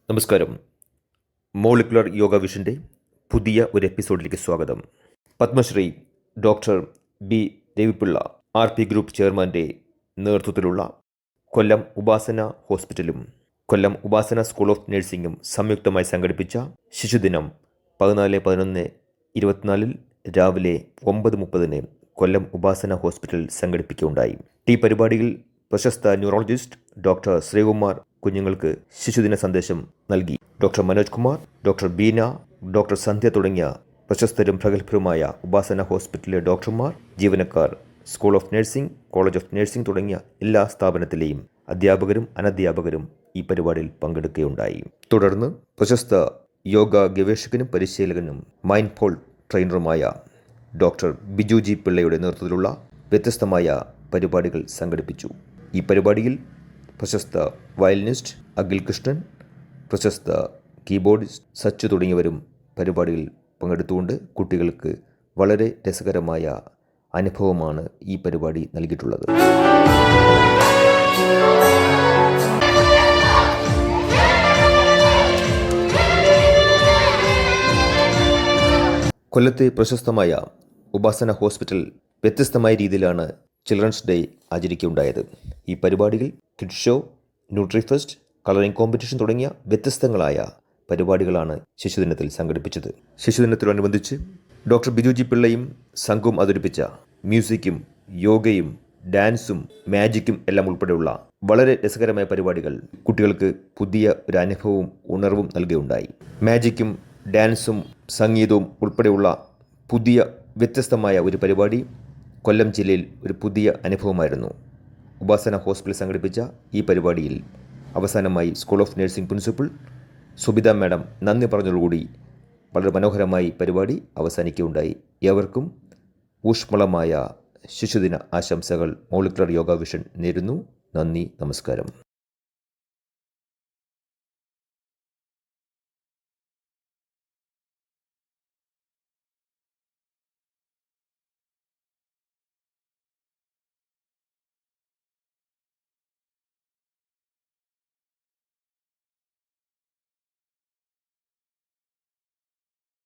നമസ്കാരം. മോളിക്കുലർ യോഗ വിഷൻ്റെ പുതിയ ഒരു എപ്പിസോഡിലേക്ക് സ്വാഗതം. Padmashri doctor B Ravi Pillai RP group ചെയർമാൻ്റെ നേതൃത്വത്തിലുള്ള കൊല്ലം ഉപാസന ഹോസ്പിറ്റലും കൊല്ലം ഉപാസന സ്കൂൾ ഓഫ് നഴ്സിംഗും സംയുക്തമായി സംഘടിപ്പിച്ച ശിശുദിനം 14/11/24 രാവിലെ 9:30 കൊല്ലം ഉപാസന ഹോസ്പിറ്റൽ സംഘടിപ്പിക്കുകയുണ്ടായി. ഈ പരിപാടിയിൽ പ്രശസ്ത ന്യൂറോളജിസ്റ്റ് ഡോക്ടർ ശ്രീകുമാർ കുഞ്ഞുങ്ങൾക്ക് ശിശുദിന സന്ദേശം നൽകി. Doctor Manoj Kumar, doctor Beena, doctor Sandhya തുടങ്ങിയ പ്രശസ്തരും പ്രഗത്ഭരുമായ ഉപാസന ഹോസ്പിറ്റലിലെ ഡോക്ടർമാർ, ജീവനക്കാർ, school of nursing, college of nursing തുടങ്ങിയ എല്ലാ സ്ഥാപനത്തിലെയും അധ്യാപകരും അനധ്യാപകരും ഈ പരിപാടിയിൽ പങ്കെടുക്കുകയുണ്ടായി. തുടർന്ന് പ്രശസ്ത യോഗ ഗവേഷകനും പരിശീലകനും മൈൻഡ്ഫുൾ ട്രെയിനറുമായ ഡോക്ടർ ബിജു ജി പിള്ളയുടെ നേതൃത്വത്തിലുള്ള വ്യത്യസ്തമായ പരിപാടികൾ സംഘടിപ്പിച്ചു. ഈ പരിപാടിയിൽ പ്രശസ്ത വയലിനിസ്റ്റ് അഖിൽ കൃഷ്ണൻ, പ്രശസ്ത കീബോർഡിസ്റ്റ് സച്ചു തുടങ്ങിയവരും പരിപാടിയിൽ പങ്കെടുത്തുകൊണ്ട് കുട്ടികൾക്ക് വളരെ രസകരമായ അനുഭവമാണ് ഈ പരിപാടി നൽകിയിട്ടുള്ളത്. കൊല്ലത്തെ പ്രശസ്തമായ ഉപാസന ഹോസ്പിറ്റൽ വ്യത്യസ്തമായ രീതിയിലാണ് ചിൽഡ്രൻസ് ഡേ ആചരിക്കുകയുണ്ടായത്. ഈ പരിപാടിയിൽ കിഡ് ഷോ, ന്യൂട്രിഫെസ്റ്റ്, കളറിംഗ് കോമ്പറ്റീഷൻ തുടങ്ങിയ വ്യത്യസ്തങ്ങളായ പരിപാടികളാണ് ശിശുദിനത്തിൽ സംഘടിപ്പിച്ചത്. ശിശുദിനത്തോടനുബന്ധിച്ച് ഡോക്ടർ ബിജു ജി പിള്ളയും സംഘവും അവതരിപ്പിച്ച മ്യൂസിക്കും യോഗയും ഡാൻസും മാജിക്കും എല്ലാം ഉൾപ്പെടെയുള്ള വളരെ രസകരമായ പരിപാടികൾ കുട്ടികൾക്ക് പുതിയ ഒരു അനുഭവവും ഉണർവും നൽകുകയുണ്ടായി. മാജിക്കും ഡാൻസും സംഗീതവും ഉൾപ്പെടെയുള്ള പുതിയ വ്യത്യസ്തമായ ഒരു പരിപാടി കൊല്ലം ജില്ലയിൽ ഒരു പുതിയ അനുഭവമായിരുന്നു. ഉപാസന ഹോസ്പിറ്റൽ സംഘടിപ്പിച്ച ഈ പരിപാടിയിൽ അവസാനമായി school of nursing principal Subitha madam നന്ദി പറഞ്ഞതോടുകൂടി വളരെ മനോഹരമായി പരിപാടി അവസാനിക്കുകയുണ്ടായി. ഏവർക്കും ഊഷ്മളമായ ശിശുദിന ആശംസകൾ മോളിക്കുലർ യോഗ വിഷൻ നേരുന്നു. നന്ദി, നമസ്കാരം.